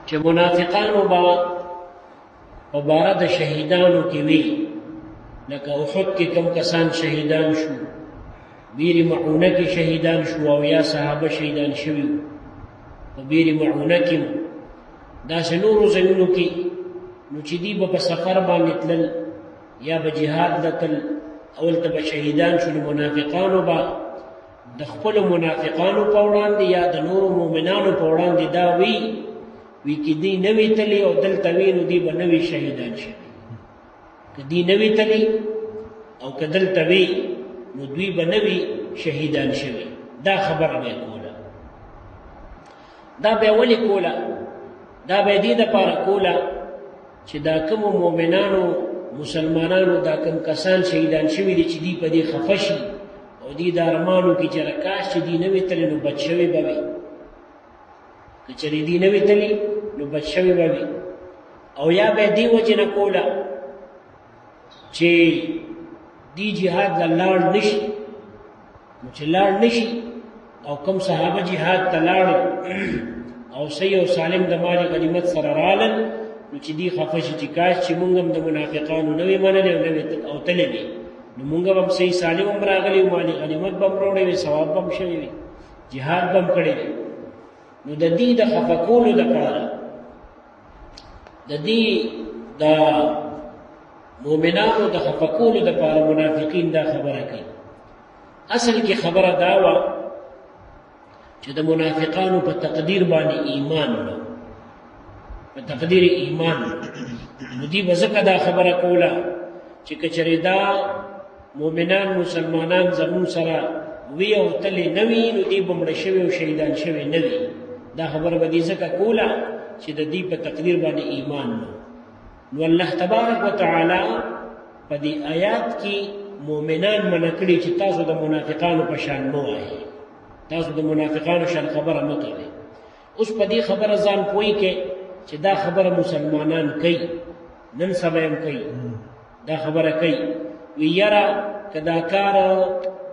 چې منافقانو به په باره د شهیدانو کې وي، لکه احد کې کم کسان شهیدان شو، بیر معونه کې شهیدان شو، او یا صحابه شهیدان شوي په بیر معونه کې، داسې نورو ځایونو کې، نو چې دی به په سفر باندې تلل یا به جهاد ته تلل، اولته به شهیدان شو. منافقانو به د خپلو منافقانو په وړاندې یا د نورو مؤمنانو په وړاندې دا وی چې دی نه وي تللی او دلته وي، نو دی به نه وي شهیدان شوي. که دی نه وي تللی او که دلته وي، نو دوی به نه وي شهیدان شوي. دا خبره به یې کوله. دا به یې ولې کوله؟ دا به یې دې دپاره کوله چې دا کومو مؤمنانو مسلمانانو دا کوم کسان شهیدان شوي دي چې دی په دې خفه شي او دی د ارمانو کې چې کاش چې دی نه وي تللی، نو بچ شوي به وي. که چېرې دی نه وي تللی، نو بچ شوي به وي. او یا به یې دې وجې نه کوله چې دی جهاد له لاړ نه شي. نو چې لاړ نه شي او کوم صحابه جهاد ته لاړل او صحیح او سالم د مال غنیمت سره رالل، نو چې دی خفه شي چې کاش چې مونږ هم د منافقانو نه وي منلې او تللی وي، نو مونږ به هم صحیح سالم هم راغلي وو، مال غنیمت به هم راوړی وي، ثواب به هم شوی وي، جهاد به هم کړی وي. نو د دې د خفه کولو دپاره، د دې د مؤمنانو د خفه کولو دپاره منافقین دا خبره کوي. اصل کې خبره دا وه چې د منافقانو په تقدیر باندې ایمان نه، په تقدیر ایمان نو دی به ځکه دا خبره کوله چې که چېرې دا مؤمنان مسلمانان زمون سره وي او تلې نه وي، نو دی به مړه شوي او شهیدان شوي نه وي. دا خبره به دې ځکه کوله چې د دې په تقدیر باندې ایمان نه. نو الله تبارک وتعالی په دې آیات کې مؤمنان منع کړي چې تاسو د منافقانو په شان مه وایئ، تاسو د منافقانو شان خبره مه کوئ. اوس په دې خبره ځان پوهی کې چې دا خبره مسلمانان کوي، نن سبا هم کوي، دا خبره کوي. وی یاره که دا کار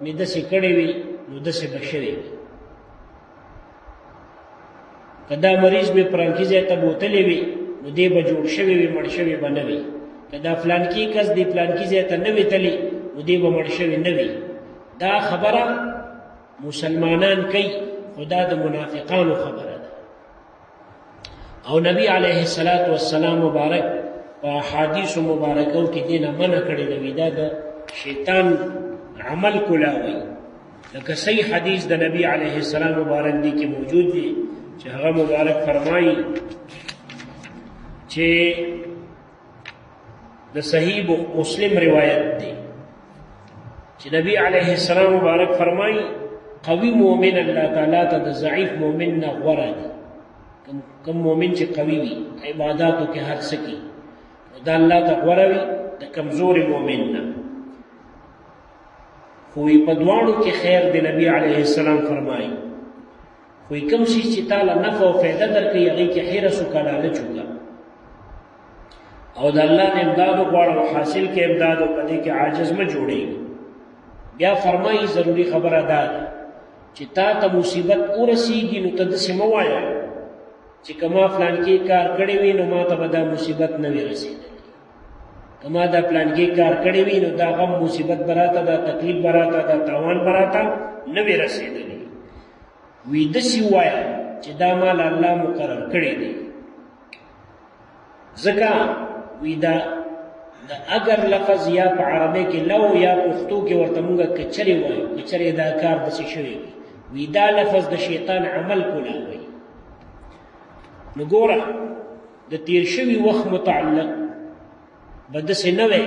مې داسې کړی وي، نو داسې به شوی وي. که دا مریض مې پلانکي ځای ته بوتلی وي، نو دی به جوړ شوی وي، مړ شوی به نه وي. که دا فلانکي کس دی پلانکي ځای ته نه وي تللی، نو دی به مړ شوی نه وي. دا خبره مسلمانان کوي، خو دا د منافقانو خبره ده. او نبی علیه السلام مبارک په احادیثو مبارکو کې دې نه منع کړی دی، دا د شیطان عمل کولاوي. لکه صحیح حدیث د نبی علیه السلام مبارک دی کې موجود دی چې هغه مبارک فرمایي چې د صحیح مسلم روایت دی چې نبی علیه السلام مبارک فرمایي قوي مؤمن الله تعالی ته د ضعیف مؤمن نه غوره دی. کم مؤمن چې قوي وي عباداتو کې هر څه کوي، دا الله ته غوره وي د کمزوري مؤمن نه. خو په دواړو کې خیر دی. نبی علیه السلام فرمایي خو کوم شي چې تعالی نفع او فایده درکوي، هغې کې حرص وکړه، لالچ وکړه، او د الله نه امداد وغواړه او حاصل کې امداد، او په دې کې عاجز مه جوړېږي. بیا فرمایي ضروري خبره دا ده چې تا ته مصیبت ورسیږي، نو ته داسې مه وایه چې که ما فلانکي کار کړی وي، نو ما ته به دا مصیبت نه وي رسېدلی. که ما دا فلانکي کار کړی وي، نو دا غم مصیبت به راته، دا تکلیف به راته، دا تاوان به راته نه وي رسېدلی. وی داسې ووایه چې دا مال الله مقرر کړی دی. ځکه وی دا د اگر لفظ یا په عربی کې لو یا پښتو کې ورته مونږ کچرې وایو، کچرې دا کار داسې شوی وي. وی دا لفظ د شیطان عمل کولاوي. نو ګوره د تیر شوي وخت متعلق به داسې نه وی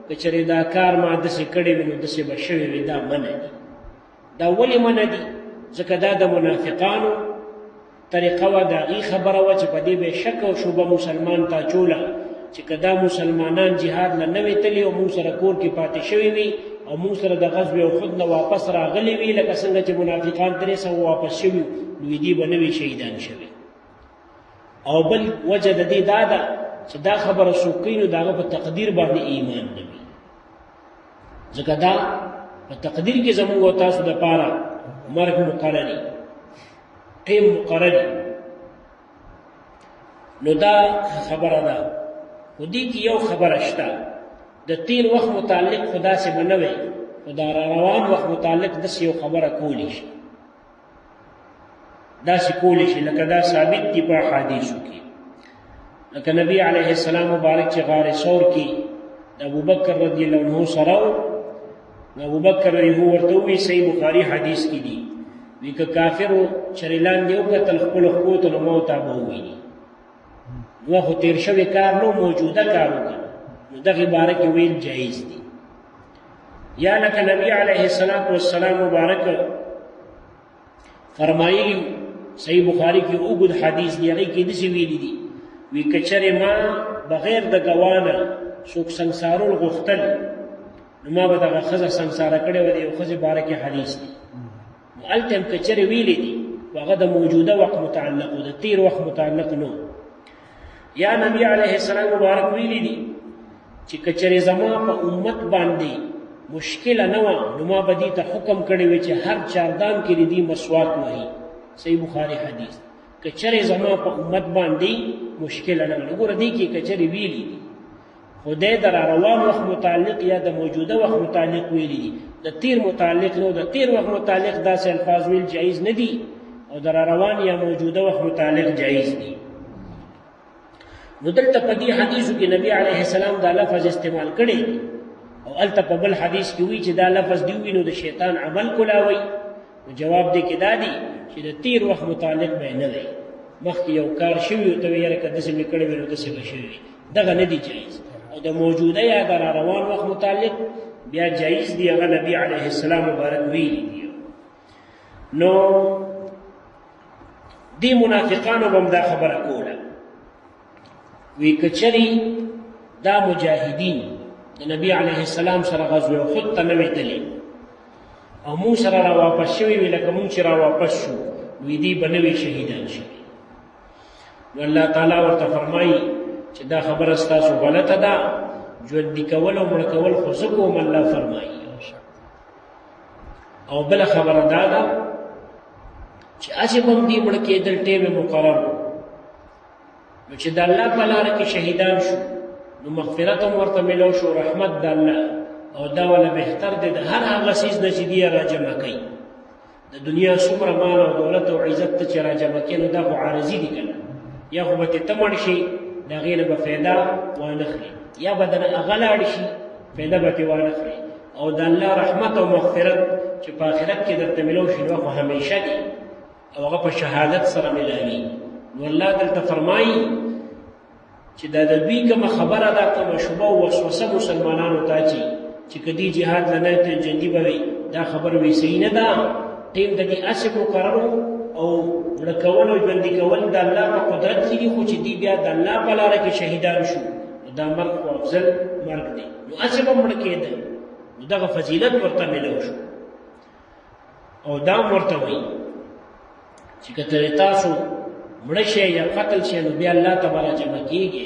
کچرې دا کار ما داسې کړی وي، نو داسې به شوی وي. دا منع دي. دا ولې منع دي؟ ځکه دا د منافقانو طریقه وه، د هغې خبره وه چې په دې به شک او شبه مسلمان ته اچوله چې که دا مسلمانان جهاد له نه وي تلي او مونږ سره کور کې پاتې شوي وي او مونږ سره د غزوې احد نه واپس راغلي وي، لکه څنګه چې منافقان درې سوه واپس شوي، نو دې به نه وي شهیدان شوي. او بل وجه د دې دا ده چې دا خبره څوک کوي، نو د هغه په تقدیر باندې ایمان نه وي. ځکه دا په تقدیر کې زموږ او تاسو دپاره مرګ مقرري، ټیم مقرري. نو دا خبره ده. خو دې کې یو خبره شته، د تیر وخت متعلق خو داسې به نه وي، خو د روان وخت متعلق داسې یو خبره کولی شي، داسې کولی شي لکه دا ثابت دي په احادیثو کې. لکه نبی علیه السلام مبارک چې غار ثور کې د ابوبکر رضی الله عنه سره و، نو ابوبکر رضی ورته ووایي، صحیح بخاري حدیث کې دي، وی که کافرو چرې لاندې وکتل خپلو خپو ته نو موته به وویني. نو خو تیر شوی کار نو، موجوده کار وکړه، نو دغې باره کې ویل جایز دي. یا لکه نبی علیه السلام مبارک فرمایي، صحیح بخاري کې اوږد حدیث دی، هغې کې داسې ویلي دي، وی که چرې ما بغیر د ګوانه څوک سنګسارول غوښتل، نو ما به دغه ښځه سنګساره کړې وه. د یو ښځې باره کې حدیث دی، نو هلته هم که چرې ویلي دي، هغه د موجوده وخت متعلق و، د تیر وخت متعلق نو. یا نبی علیه السلام مبارک ویلي دي چې که چرې زما په امت باندې مشکله نه وه، نو ما به دې ته حکم کړی وی چې هر چاردان کې د دې مسواک وهي. صحیح بخاري حدیث. که چرې زما په امت باندې مشکله نه وه، ګوره دې کې که چرې ویلي دي، خدای د روان وخت متعلق یا د موجوده وخت متعلق ویلي دي، د تیر متعلق نو. د تیر وخت متعلق داسې الفاظ ویل جایز نه دي، او د روان یا موجوده وخت متعلق جایز دي. نو دلته په دې حدیثو کې نبی علیه السلام دا لفظ استعمال کړی، او هلته په بل حدیث کې وایي چې دا لفظ دی وي نو د شیطان عمل کولاوي. نو جواب دی کې دا دی چې د تیر وخت متعلق به نه دی، مخکې یو کار شوي ته ویل که داسې مې کړی وي نو داسې به شوي، دغه نه دی جایز. او د موجوده یا د روان وخت متعلق بیا جایز دی، هغه نبی علیه السلام مبارک ویلي دي. نو دې منافقانو به هم دا خبره کوله، وی که چرې دا مجاهدین د نبی علیه السلام سره غزوه احد ته نه وی تللي، او مونږ سره را واپس شوي وي، لکه مونږ چې را واپس شو، وی دې به نه وي شهیدان شوي. نو الله تعالی ورته فرمایي چې دا خبره ستاسو غلطه ده، ژوندي کول او مړه کول خو زه کوم، الله فرمایي. او بله خبره دا ده چې هسې به هم دې مړه کېدل ټیم یې مقرر و، نو چې د الله په لاره کې شهیدان شو، نو مغفرت هم ورته میلاو شو، رحمت د الله. او دا ولا بهتر دی د هر هغه څیز نه چې دی را جمع کوي. د دنیا څومره مال او دولت او عزت ته چې را جمع کوي، نو دا خو عارضي دي که نه، یا خو به ته مړ شي د هغې نه به فایده وانه خلي، یا به د هغه لاړ شي فایده به ترې وانه خلي. او د الله رحمت او مغفرت چې په آخرت کې درته میلاو شي، نو خو همیشه دی، او هغه په شهادت سره میلاوي. نو الله دلته فرمایي چې دا د دوی کومه خبره ده، کومه شبه او وسوسه مسلمانانو ته چې که دې جهاد له نه ته جنګي به وي، دا خبره وی صحیح نه ده. ټیم د دې هسې مقرر او مړه کول او ژوندي کول د الله په قدرت کې دي، خو چې دې بیا د الله په لاره کې شهیدان شو، نو دا مرګ خو افضل مرګ دی. نو هسې به مړه کېدل، نو دغه فضیلت ورته میلاو شو. او دا ورته وایي چې که ترې تاسو مړه شئ یا قتل شئ، نو بیا الله ته به را جمع کېږي،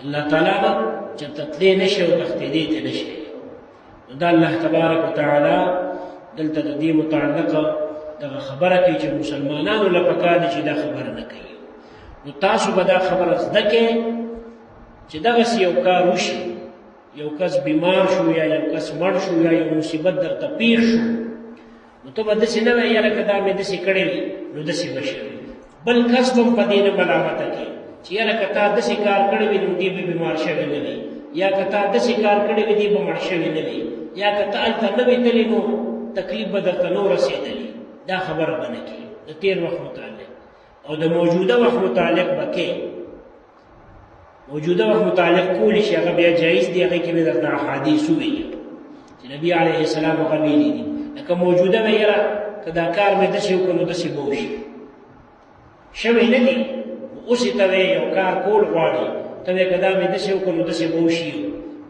الله تعالی به چېرته تللی نه شي او تښتېدی ته نه شي. نو دا الله تبارک وتعالی دلته د دې متعلقه دغه خبره کوي چې مسلمانانو له پکار دي چې دا خبره نه کوي. نو تاسو به دا خبره زده کړئ چې دغسې یو کار وشي، یو کس بیمار شو یا یو کس مړ شو یا یو مصیبت درته پیښ شو، نو ته به داسې نه وایې یاره که دا مې داسې کړی وي نو داسې به شوي. بل کس به هم په دې نه ملامته کړي چې یاره که تا داسې کار کړی وي نو دې به بیمار شوی نه وي، یا که تا داسې کار کړی وي دې به مړ شوی نه وي، یا که ته هلته نه وې تللی نو تکلیف به درته نه رسېدلی. دا خبره به نه کړي د تېر وخت متعلق. او د موجوده وخت متعلق به کې موجوده وخت متعلق کولی شي، هغه بیا جایز دی. هغې کې مې درته احادیث وویلي چې نبي علیه السلام هغه ویلي دي، لکه موجوده به یاره که دا کار مې داسې وکړو نو داسې به وشي، شوی نه دي. اوس ته وایې یو کار کول غواړي، ته وایې که دا مې داسې وکړو نو داسې به وشي،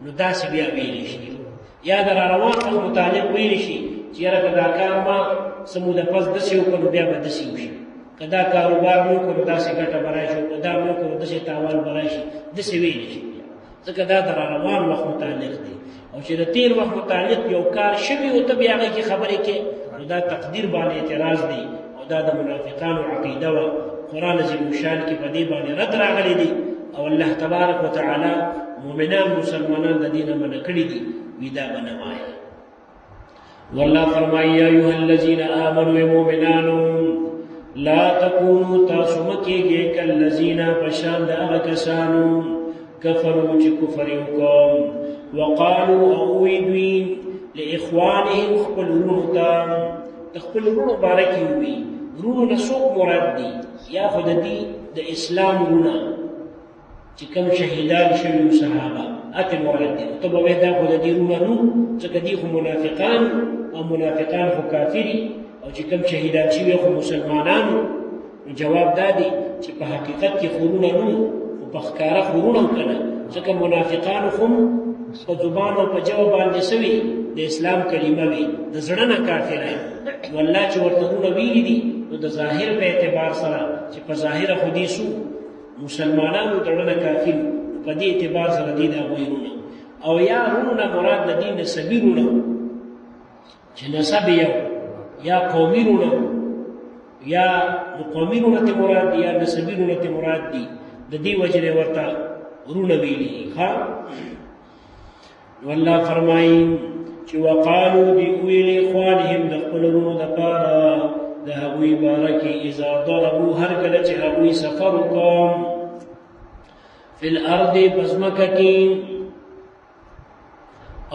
نو داسې بیا ویلی شي. یا د را روان وخت متعلق ویلی شي چې یاره که دا کار ما څه موده پس داسې وکړو نو بیا به داسې وشي، که دا کاروبار مې وکړو نو داسې ګټه به راشي، که دا مې وکړو نو داسې تاوان به راشي، داسې ویلی شي بیا، ځکه دا د را روان وخت متعلق دی. او چې د تېر وخت متعلق یو کار شوي او ته بیا هغې کې خبرې کې، نو دا تقدیر باندې اعتراض دی، او دا د منافقانو عقیده وه. قرآن عظیم الشان کې په دې باندې رد راغلی دی او الله تبارک وتعالى مؤمنان مسلمانان د دې نه منع کړي دي وی دا به نه وایي والله فرمایي یا ایها الذین آمنوا مؤمنانو لا تکونوا تاسو مکیږئ کالذین بشان د هغه کسانو کفروا چې کفر وکړ وقالوا او وی دوی لاخوانهم خپل ورونو ته خپل ورونو باره کې وي ورونو نه څوک مراد دي یا خو د دې د اسلام ورونه چې کوم شهیدان شوي صحابه اته مراد دي ته به دا خو د دې ورونه نو ځکه دي خو منافقان او منافقان خو کافري او چې کوم شهیدان شوي خو مسلمانانو جواب دادي چې په حقیقت کې خورونه نو او په ښکاره خورونه کنه ځکه منافقان خو په زبان او په جواب باندې سوي د اسلام کلمه وي د زړه نه کافرای والله چې ورته ورونه ویلي دي نو د ظاهر په اعتبار سره چې په ظاهر خو دي سو مسلمانانو د زړه نه کافر په دې اعتبار سره دي دا وایونه او یا ورونه مراد د دین سبیرونه چې نسب یو یا قومي رونه یا قومي رونه ته مراد دي یا نسبي رونه ته مراد دي د دې وجه ورته رونه ویلي ها والله فرمایي چې وقالو دی ویل اخوانهم د خپل رونو د پاره د هغوی بارکه اذا ضربوا هر کله چې هغوی سفر وکړ فی الارض بزمکه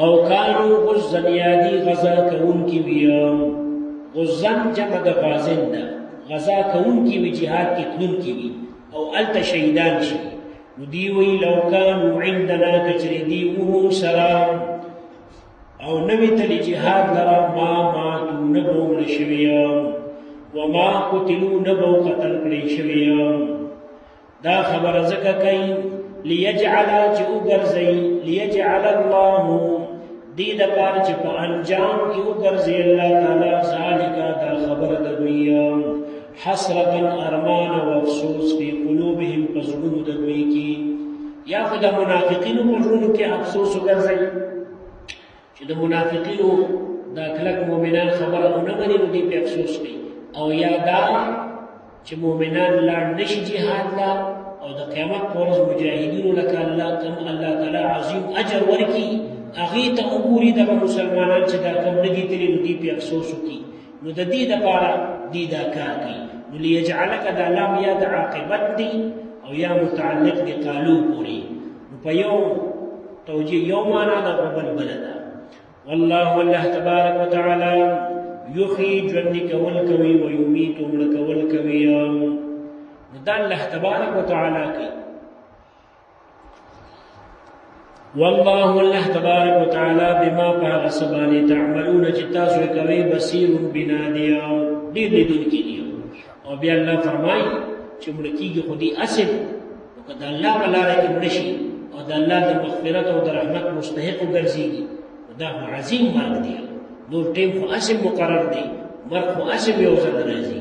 او کانو غزن یادی غزا کون کی ویا غزن جمع د غازن ده غزا کون کی وی جهاد کې تلون کی وی او الت شهیدان شي ودی وی لو کانوا عندنا کچری دی وهم سلام او نوی تلی جهاد لرا ما ماتو نبو نشویان وما قتلو نبو قتل کری شویان دا خبر زکا کئی لیجعلا چی اگرزی لیجعل اللہ دید پار چی پا انجام کی اگرزی اللہ تعالی ذالکا دا خبر دویان حسرتا ارمان و افسوس فی قلوبهم پزرون دوی کی یا خدا منافقین پزرون کی افسوس اگرزی چې د منافقینو دا کلک مؤمنان خبره نه مني نو دې په افسوس کوي او یا دا چې مؤمنان لاړ نشي جهاد لا او د قیامت پر ورځ مجاهدینو لکه الله کوم الله تعالی عظیم اجر ورکي هغه ته وګوري د مسلمانان چې دا کوم نه دي تللی نو دې په افسوس کوي نو د دې لپاره دې دا کار کوي نو ليجعلک دا لام یا د عاقبت دی او یا متعلق دی قالو پوری نو په یو توجیه یو معنا د قبل بلدا والله والله تبارك وتعالى يحيي جنك والكوي ويميت ملك والكوي ندان الله تبارك وتعالى كي والله والله تبارك وتعالى بما بها سباني تعملون جتاسو كوي بصير بناديا دير دين كيديو او بیا الله فرمای چې ملکیږي خودي اصل وکړه الله بلاره کې مرشي او د الله د مغفرت او د رحمت مستحق ګرځيږي دا عظیم مرګ دی نور ټیم خو اسم مقرر دی مرګ خو اسم یو ځل راځي